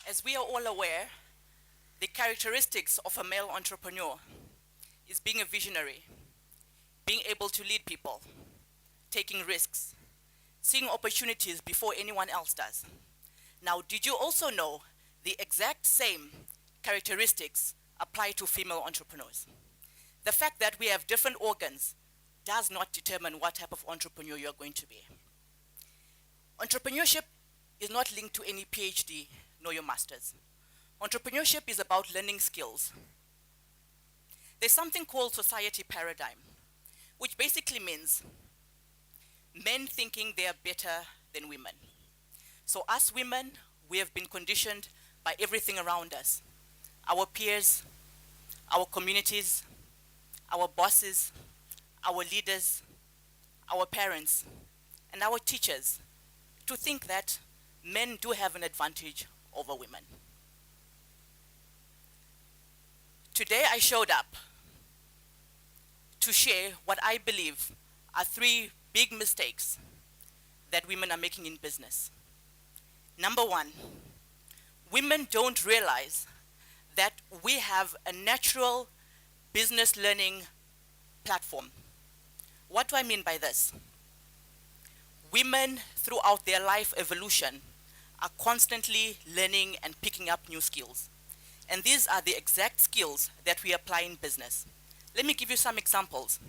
As we are all aware, the characteristics of a male entrepreneur is being a visionary, being able to lead people, taking risks, seeing opportunities before anyone else does. Now, did you also know the exact same characteristics apply to female entrepreneurs? The fact that we have different organs does not determine what type of entrepreneur you're going to be. Entrepreneurship is not linked to any PhD nor your master's. Entrepreneurship is about learning skills. There's something called society paradigm, which basically means men thinking they are better than women. So us women, we have been conditioned by everything around us. Our peers, our communities, our bosses, our leaders, our parents, and our teachers to think that men do have an advantage over women. Today I showed up to share what I believe are 3 big mistakes that women are making in business. Number 1, women don't realize that we have a natural business learning platform. What do I mean by this? Women throughout their life evolution are constantly learning and picking up new skills. And these are the exact skills that we apply in business. Let me give you some examples.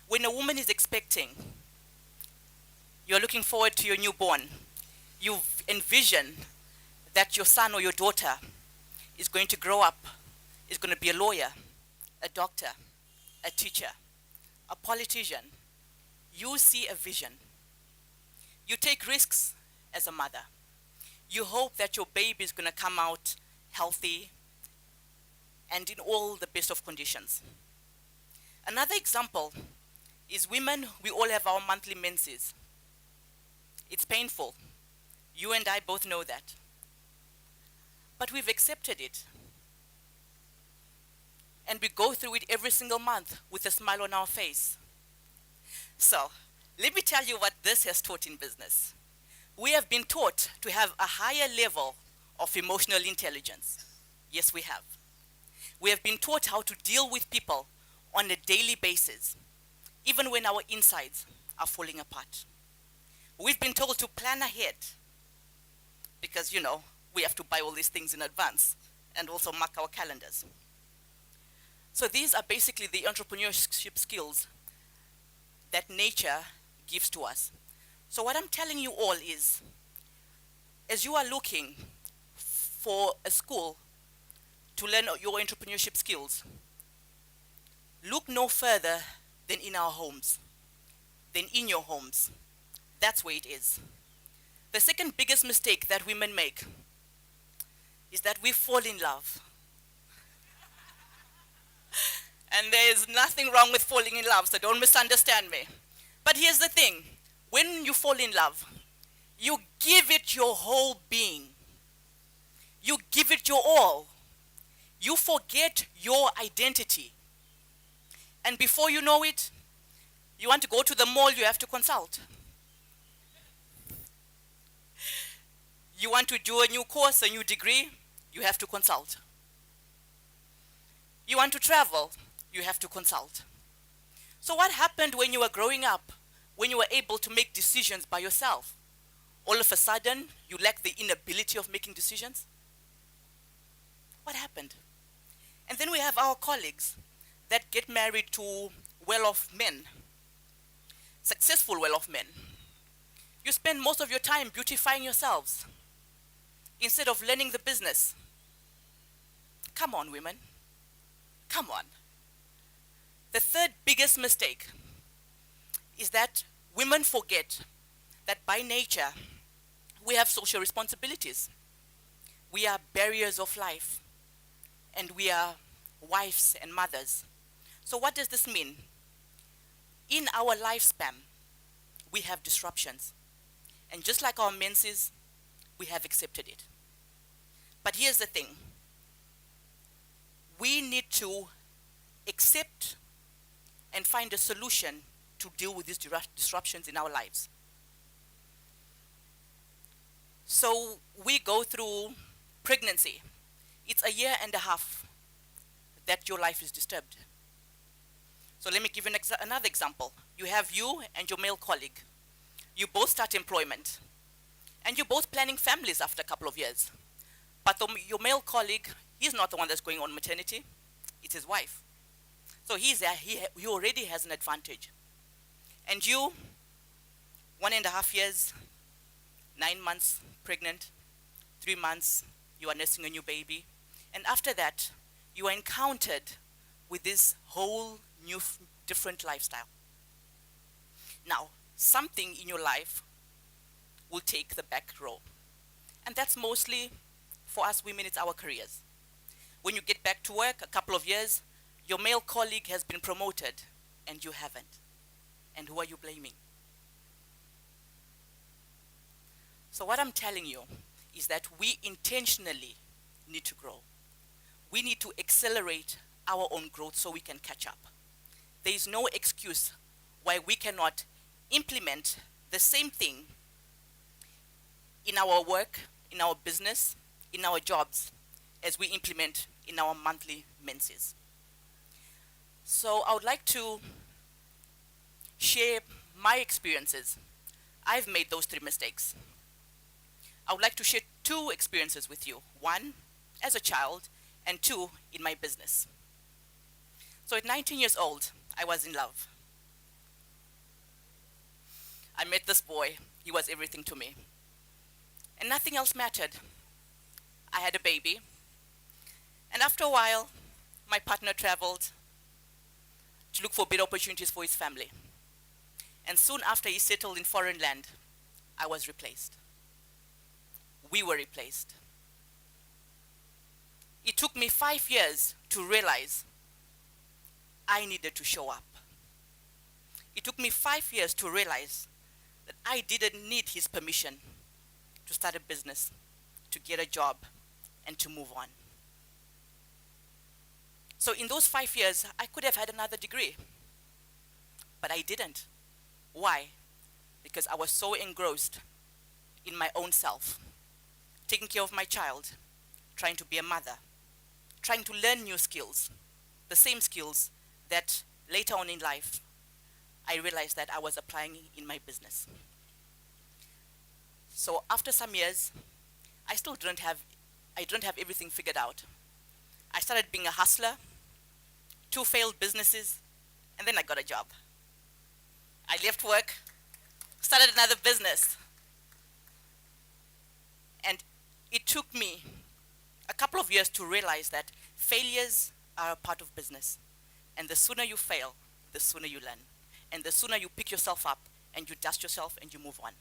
When a woman is expecting, you're looking forward to your newborn, you envision that your son or your daughter is going to grow up, is going to be a lawyer, a doctor, a teacher, a politician. You see a vision. You take risks as a mother. You hope that your baby is going to come out healthy and in all the best of conditions. Another example is women, we all have our monthly menses. It's painful. You and I both know that. But we've accepted it. And we go through it every single month with a smile on our face. So, let me tell you what this has taught in business. We have been taught to have a higher level of emotional intelligence. Yes, we have. We have been taught how to deal with people on a daily basis, even when our insides are falling apart. We've been told to plan ahead because, we have to buy all these things in advance and also mark our calendars. So these are basically the entrepreneurship skills that nature gives to us. So what I'm telling you all is, as you are looking for a school to learn your entrepreneurship skills, look no further than in our homes, than in your homes. That's where it is. The second biggest mistake that women make is that we fall in love. And there is nothing wrong with falling in love, so don't misunderstand me. But here's the thing. When you fall in love, you give it your whole being. You give it your all. You forget your identity. And before you know it, you want to go to the mall, you have to consult. You want to do a new course, a new degree, you have to consult. You want to travel, you have to consult. So what happened when you were growing up, when you were able to make decisions by yourself? All of a sudden, you lack the inability of making decisions? What happened? And then we have our colleagues that get married to well-off men, successful well-off men. You spend most of your time beautifying yourselves instead of learning the business. Come on, women. Come on. The third biggest mistake is that women forget that by nature, we have social responsibilities. We are barriers of life, and we are wives and mothers. So what does this mean? In our lifespan, we have disruptions. And just like our menses, we have accepted it. But here's the thing. We need to accept and find a solution to deal with these disruptions in our lives. So we go through Pregnancy. It's a year and a half that your life is disturbed. So let me give you another example. You have you and your male colleague. You both start employment. And you're both planning families after a couple of years. But your male colleague, he's not the one that's going on maternity. It's his wife. So he already has an advantage. And you, 1.5 years, 9 months pregnant, 3 months, you are nursing a new baby. And after that, you are encountered with this whole new, different lifestyle. Now, something in your life will take the back row. And that's mostly, for us women, it's our careers. When you get back to work, a couple of years, your male colleague has been promoted and you haven't. And who are you blaming? So what I'm telling you is that we intentionally need to grow. We need to accelerate our own growth so we can catch up. There is no excuse why we cannot implement the same thing in our work, in our business, in our jobs, as we implement in our monthly menses. So I would like to share my experiences. I've made those 3 mistakes. I would like to share 2 experiences with you. 1, as a child, and 2, in my business. So at 19 years old, I was in love. I met this boy. He was everything to me. And nothing else mattered. I had a baby. And after a while, my partner traveled to look for better opportunities for his family. And soon after he settled in foreign land, I was replaced. We were replaced. It took me 5 years to realize I needed to show up. It took me 5 years to realize that I didn't need his permission to start a business, to get a job, and to move on. So in those 5 years, I could have had another degree, but I didn't. Why? Because I was so engrossed in my own self, taking care of my child, trying to be a mother, trying to learn new skills, the same skills that later on in life, I realized that I was applying in my business. So after some years, I didn't have everything figured out. I started being a hustler, 2 failed businesses, and then I got a job. I left work, started another business. And it took me a couple of years to realize that failures are a part of business. And the sooner you fail, the sooner you learn. And the sooner you pick yourself up and you dust yourself and you move on.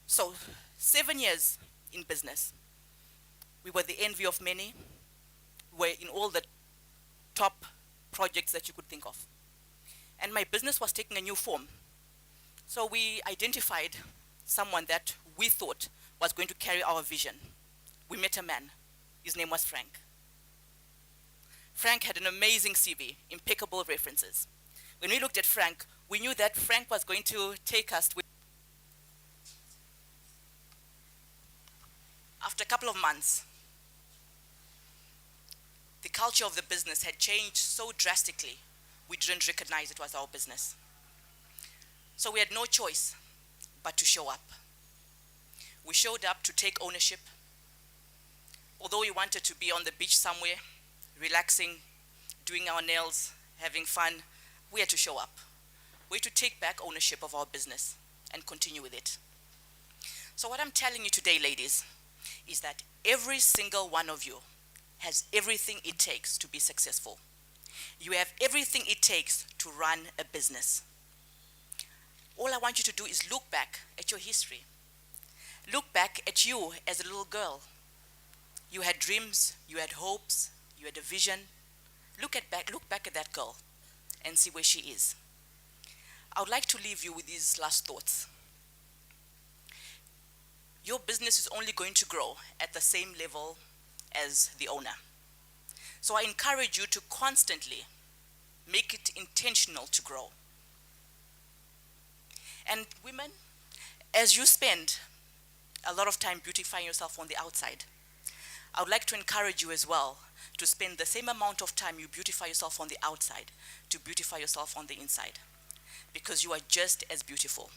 So 7 years in business. We were the envy of many. We were in all the top projects that you could think of. And my business was taking a new form. So we identified someone that we thought was going to carry our vision. We met a man. His name was Frank. Frank had an amazing CV, impeccable references. When we looked at Frank, we knew that Frank was going to take us with. After a couple of months, the culture of the business had changed so drastically, we didn't recognize it was our business. So we had no choice but to show up. We showed up to take ownership. Although we wanted to be on the beach somewhere, relaxing, doing our nails, having fun, we had to show up. We had to take back ownership of our business and continue with it. So what I'm telling you today, ladies, is that every single one of you has everything it takes to be successful. You have everything it takes to run a business. All I want you to do is look back at your history. Look back at you as a little girl. You had dreams, you had hopes, you had a vision. Look back at that girl and see where she is. I would like to leave you with these last thoughts. Your business is only going to grow at the same level as the owner. So I encourage you to constantly make it intentional to grow. And women, as you spend a lot of time beautifying yourself on the outside. I would like to encourage you as well to spend the same amount of time you beautify yourself on the outside to beautify yourself on the inside, because you are just as beautiful.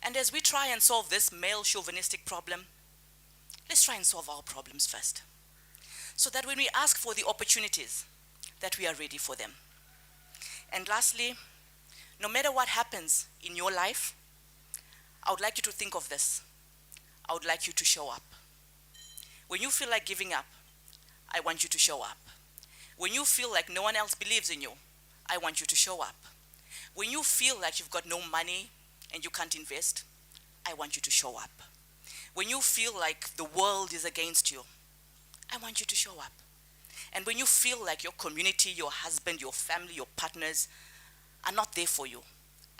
And as we try and solve this male chauvinistic problem, let's try and solve our problems first, so that when we ask for the opportunities, that we are ready for them. And lastly, no matter what happens in your life, I would like you to think of this. I would like you to show up. When you feel like giving up, I want you to show up. When you feel like no one else believes in you, I want you to show up. When you feel like you've got no money and you can't invest, I want you to show up. When you feel like the world is against you, I want you to show up. And when you feel like your community, your husband, your family, your partners are not there for you,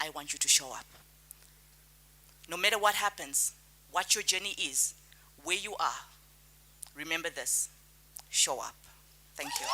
I want you to show up. No matter what happens, what your journey is, where you are, remember this: show up. Thank you.